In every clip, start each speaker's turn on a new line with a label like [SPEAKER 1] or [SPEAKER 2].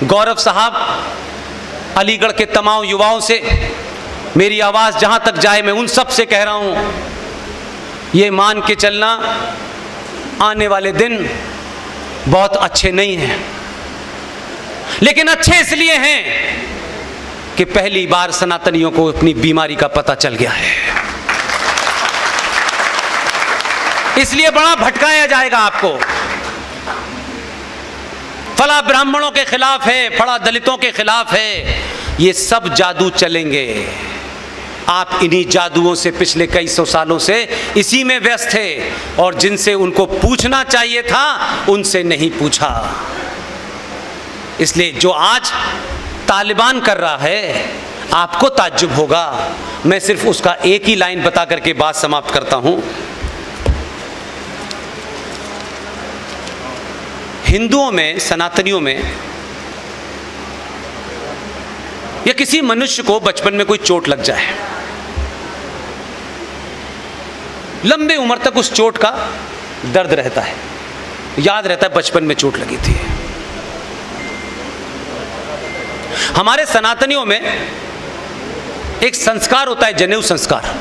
[SPEAKER 1] गौरव साहब, अलीगढ़ के तमाम युवाओं से मेरी आवाज़ जहाँ तक जाए मैं उन सब से कह रहा हूँ, ये मान के चलना आने वाले दिन बहुत अच्छे नहीं हैं, लेकिन अच्छे इसलिए हैं कि पहली बार सनातनियों को अपनी बीमारी का पता चल गया है। इसलिए बड़ा भटकाया जाएगा आपको। फला ब्राह्मणों के खिलाफ है, फला दलितों के खिलाफ है, ये सब जादू चलेंगे। आप इन्हीं जादुओं से पिछले कई सौ सालों से इसी में व्यस्त थे, और जिनसे उनको पूछना चाहिए था उनसे नहीं पूछा। इसलिए जो आज तालिबान कर रहा है, आपको ताज्जुब होगा। मैं सिर्फ उसका एक ही लाइन बता करके बात समाप्त करता हूं। हिंदुओं में, सनातनियों में, या किसी मनुष्य को बचपन में कोई चोट लग जाए, लंबे उम्र तक उस चोट का दर्द रहता है, याद रहता है बचपन में चोट लगी थी। हमारे सनातनियों में एक संस्कार होता है, जनेऊ संस्कार,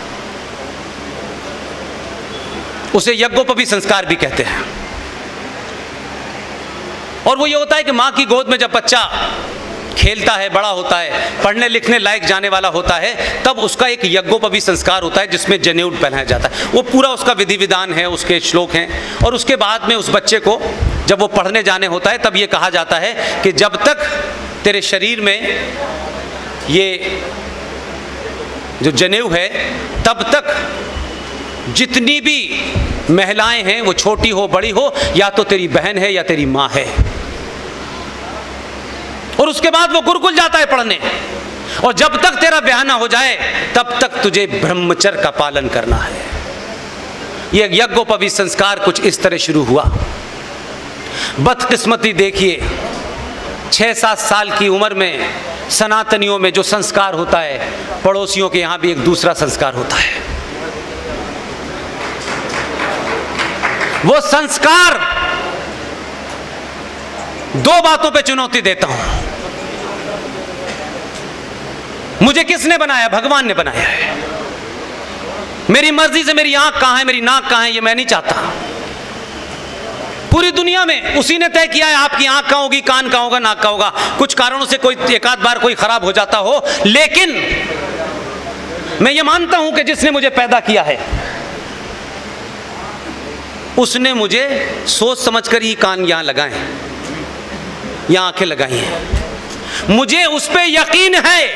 [SPEAKER 1] उसे यज्ञोपवीत संस्कार भी कहते हैं। और वो ये होता है कि माँ की गोद में जब बच्चा खेलता है, बड़ा होता है, पढ़ने लिखने लायक जाने वाला होता है, तब उसका एक यज्ञोपवीत संस्कार होता है जिसमें जनेऊ पहनाया जाता है। वो पूरा उसका विधि विधान है, उसके श्लोक हैं। और उसके बाद में उस बच्चे को जब वो पढ़ने जाने होता है, तब ये कहा जाता है कि जब तक तेरे शरीर में ये जो जनेऊ है, तब तक जितनी भी महिलाएं हैं, वो छोटी हो बड़ी हो, या तो तेरी बहन है या तेरी माँ है। और उसके बाद वो गुरुकुल जाता है पढ़ने, और जब तक तेरा ब्याह ना हो जाए तब तक तुझे ब्रह्मचर्य का पालन करना है। यह यज्ञोपवीत संस्कार कुछ इस तरह शुरू हुआ। बदकिस्मती देखिए, 6-7 साल की उम्र में सनातनियों में जो संस्कार होता है, पड़ोसियों के यहां भी एक दूसरा संस्कार होता है। वो संस्कार दो बातों पे चुनौती देता हूं। मुझे किसने बनाया? भगवान ने बनाया है। मेरी मर्जी से मेरी आंख कहां है, मेरी नाक कहां है, ये मैं नहीं चाहता। पूरी दुनिया में उसी ने तय किया है आपकी आंख कहां होगी, कान कहां होगा, नाक कहां होगा। कुछ कारणों से कोई एकाध बार कोई खराब हो जाता हो, लेकिन मैं ये मानता हूं कि जिसने मुझे पैदा किया है उसने मुझे सोच समझकर ही कान यहां लगाए, यहां आंखें लगाई हैं। मुझे उस पे यकीन है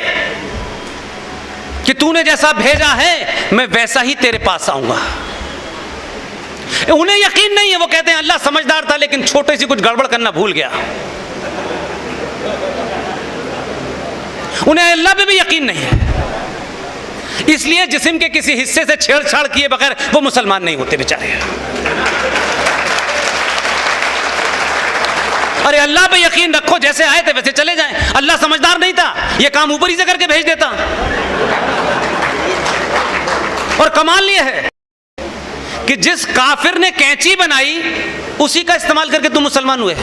[SPEAKER 1] कि तूने जैसा भेजा है मैं वैसा ही तेरे पास आऊंगा। उन्हें यकीन नहीं है, वो कहते हैं अल्लाह समझदार था लेकिन छोटे सी कुछ गड़बड़ करना भूल गया। उन्हें अल्लाह पे भी यकीन नहीं है, इसलिए जिस्म के किसी हिस्से से छेड़छाड़ किए बगैर वो मुसलमान नहीं होते बेचारे। अरे अल्लाह पे यकीन रखो, जैसे आए थे वैसे चले जाएं। अल्लाह समझदार नहीं था, ये काम ऊपर ही से करके भेज देता। और कमाल ये है कि जिस काफिर ने कैंची बनाई उसी का इस्तेमाल करके तुम मुसलमान हुए।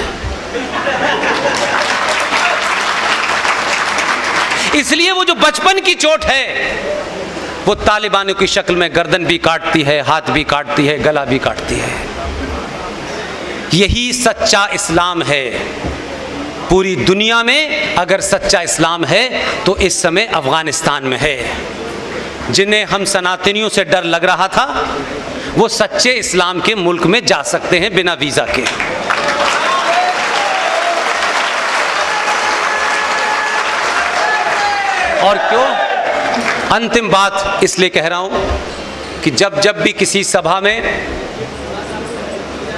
[SPEAKER 1] इसलिए वो जो बचपन की चोट है वो तालिबानों की शक्ल में गर्दन भी काटती है, हाथ भी काटती है, गला भी काटती है। यही सच्चा इस्लाम है। पूरी दुनिया में अगर सच्चा इस्लाम है तो इस समय अफगानिस्तान में है। जिन्हें हम सनातनियों से डर लग रहा था वो सच्चे इस्लाम के मुल्क में जा सकते हैं बिना वीज़ा के। और क्यों? अंतिम बात इसलिए कह रहा हूं कि जब जब भी किसी सभा में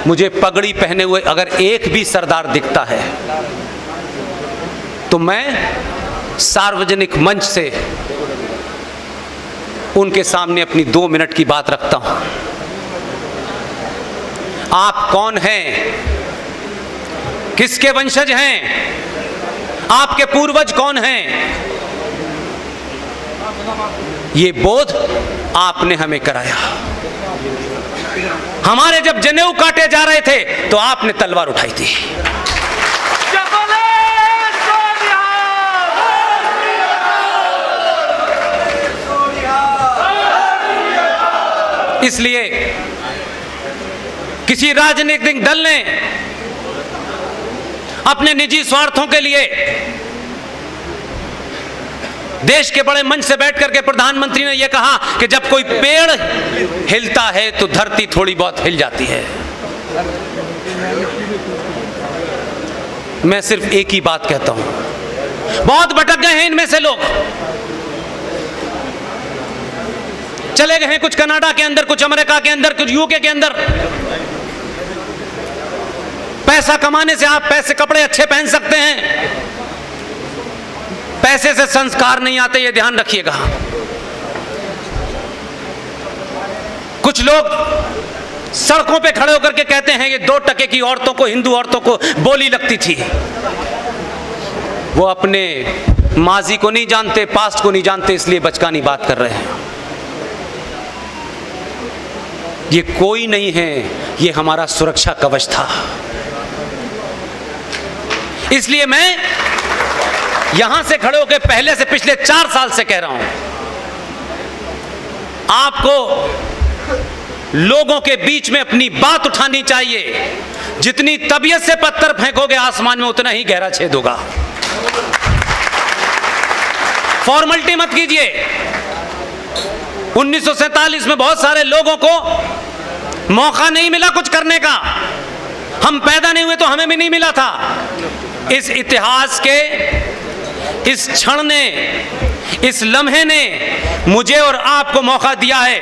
[SPEAKER 1] मुझे पगड़ी पहने हुए अगर एक भी सरदार दिखता है तो मैं सार्वजनिक मंच से उनके सामने अपनी 2 मिनट की बात रखता हूं। आप कौन हैं? किसके वंशज हैं? आपके पूर्वज कौन हैं? ये बोध आपने हमें कराया। हमारे जब जनेऊ काटे जा रहे थे तो आपने तलवार उठाई थी। इसलिए किसी राजनीतिक दल ने अपने निजी स्वार्थों के लिए देश के बड़े मंच से बैठ करके प्रधानमंत्री ने यह कहा कि जब कोई पेड़ हिलता है तो धरती थोड़ी बहुत हिल जाती है। मैं सिर्फ एक ही बात कहता हूं, बहुत भटक गए हैं इनमें से लोग, चले गए हैं कुछ कनाडा के अंदर, कुछ अमेरिका के अंदर, कुछ यूके के अंदर। पैसा कमाने से आप पैसे कपड़े अच्छे पहन सकते हैं, पैसे से संस्कार नहीं आते, ये ध्यान रखिएगा। कुछ लोग सड़कों पे खड़े होकर के कहते हैं ये 2 टके की औरतों को, हिंदू औरतों को बोली लगती थी। वो अपने माजी को नहीं जानते, पास्ट को नहीं जानते, इसलिए बचकानी बात कर रहे हैं। ये कोई नहीं है, ये हमारा सुरक्षा कवच था। इसलिए मैं यहां से खड़े होकर पहले से पिछले 4 साल से कह रहा हूं, आपको लोगों के बीच में अपनी बात उठानी चाहिए। जितनी तबीयत से पत्थर फेंकोगे आसमान में उतना ही गहरा छेद होगा। फॉर्मेलिटी मत कीजिए। 1947 में बहुत सारे लोगों को मौका नहीं मिला कुछ करने का। हम पैदा नहीं हुए तो हमें भी नहीं मिला था। इस इतिहास के इस क्षण ने, इस लम्हे ने मुझे और आपको मौका दिया है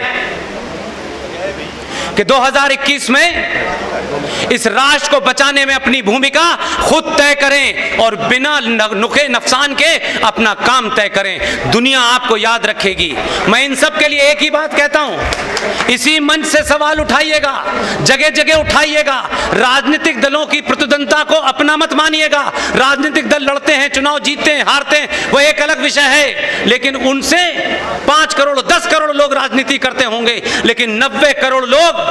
[SPEAKER 1] कि 2021 में इस राष्ट्र को बचाने में अपनी भूमिका खुद तय करें और बिना नुके नुकसान के अपना काम तय करें। दुनिया आपको याद रखेगी। मैं इन सब के लिए एक ही बात कहता हूं, इसी मंच से सवाल उठाइएगा, जगह जगह उठाइएगा। राजनीतिक दलों की प्रतिद्वंदता को अपना मत मानिएगा। राजनीतिक दल लड़ते हैं, चुनाव जीतते हैं, हारते हैं, वो एक अलग विषय है। लेकिन उनसे 5 करोड़ 10 करोड़ लोग राजनीति करते होंगे, लेकिन 90 करोड़ लोग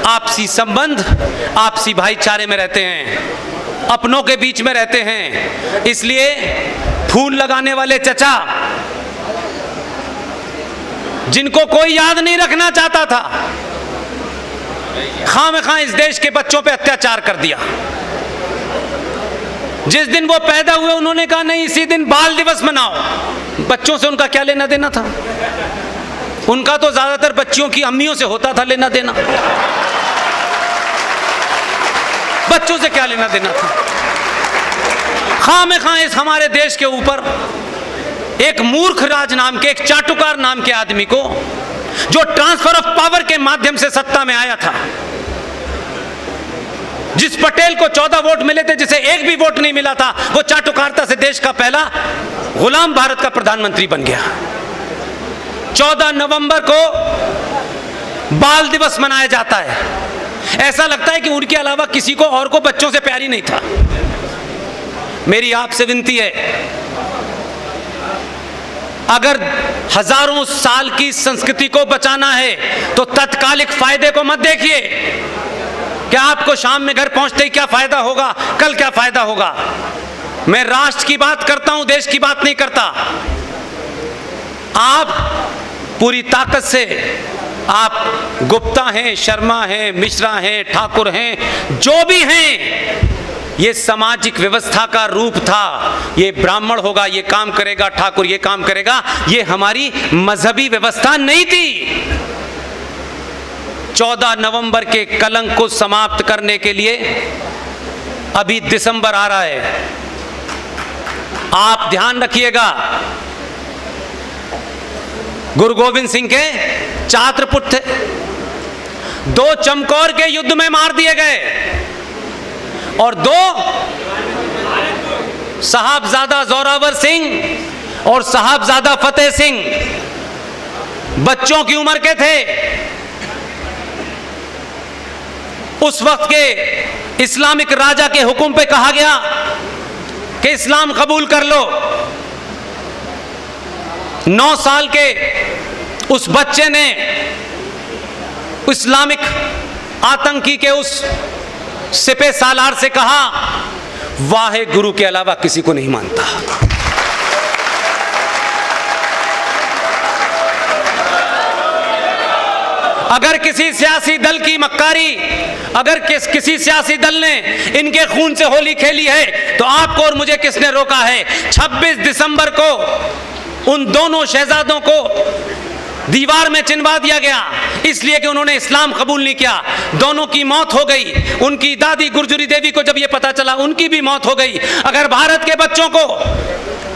[SPEAKER 1] आपसी संबंध, आपसी भाईचारे में रहते हैं, अपनों के बीच में रहते हैं। इसलिए फूल लगाने वाले चचा, जिनको कोई याद नहीं रखना चाहता था, खामखा इस देश के बच्चों पे अत्याचार कर दिया। जिस दिन वो पैदा हुए उन्होंने कहा नहीं इसी दिन बाल दिवस मनाओ। बच्चों से उनका क्या लेना देना था? उनका तो ज्यादातर बच्चियों की अम्मियों से होता था लेना देना, बच्चों से क्या लेना देना था? खामखा इस हमारे देश के ऊपर एक मूर्ख राज नाम के, एक चाटुकार नाम के आदमी को, जो ट्रांसफर ऑफ पावर के माध्यम से सत्ता में आया था, जिस पटेल को 14 वोट मिले थे, जिसे एक भी वोट नहीं मिला था, वो चाटुकारिता से देश का पहला गुलाम भारत का प्रधानमंत्री बन गया। 14 नवंबर को बाल दिवस मनाया जाता है। ऐसा लगता है कि उनके अलावा किसी को और को बच्चों से प्यार ही नहीं था। मेरी आपसे विनती है, अगर हजारों साल की संस्कृति को बचाना है तो तत्कालिक फायदे को मत देखिए कि आपको शाम में घर पहुंचते ही क्या फायदा होगा, कल क्या फायदा होगा। मैं राष्ट्र की बात करता हूं, देश की बात नहीं करता। आप पूरी ताकत से, आप गुप्ता हैं, शर्मा हैं, मिश्रा हैं, ठाकुर हैं, जो भी हैं, ये सामाजिक व्यवस्था का रूप था। ये ब्राह्मण होगा ये काम करेगा, ठाकुर ये काम करेगा, ये हमारी मजहबी व्यवस्था नहीं थी। 14 नवंबर के कलंक को समाप्त करने के लिए अभी दिसंबर आ रहा है। आप ध्यान रखिएगा, गुरु गोविंद सिंह के छात्र पुत्र थे, 2 चमकौर के युद्ध में मार दिए गए और 2 साहबजादा जोरावर सिंह और साहबजादा फतेह सिंह बच्चों की उम्र के थे। उस वक्त के इस्लामिक राजा के हुक्म पे कहा गया कि इस्लाम कबूल कर लो। 9 साल के उस बच्चे ने इस्लामिक आतंकी के उस सिपह सालार से कहा, वाहे गुरु के अलावा किसी को नहीं मानता। अगर किसी सियासी दल की मक्कारी, अगर किसी सियासी दल ने इनके खून से होली खेली है तो आपको और मुझे किसने रोका है? 26 दिसंबर को उन दोनों शहजादों को दीवार में चिनवा दिया गया, इसलिए कि उन्होंने इस्लाम कबूल नहीं किया। दोनों की मौत हो गई। उनकी दादी गुर्जरी देवी को जब यह पता चला, उनकी भी मौत हो गई। अगर भारत के बच्चों को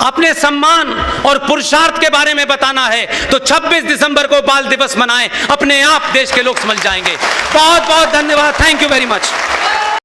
[SPEAKER 1] अपने सम्मान और पुरुषार्थ के बारे में बताना है तो 26 दिसंबर को बाल दिवस मनाएं, अपने आप देश के लोग समझ जाएंगे। बहुत बहुत धन्यवाद। Thank you very much.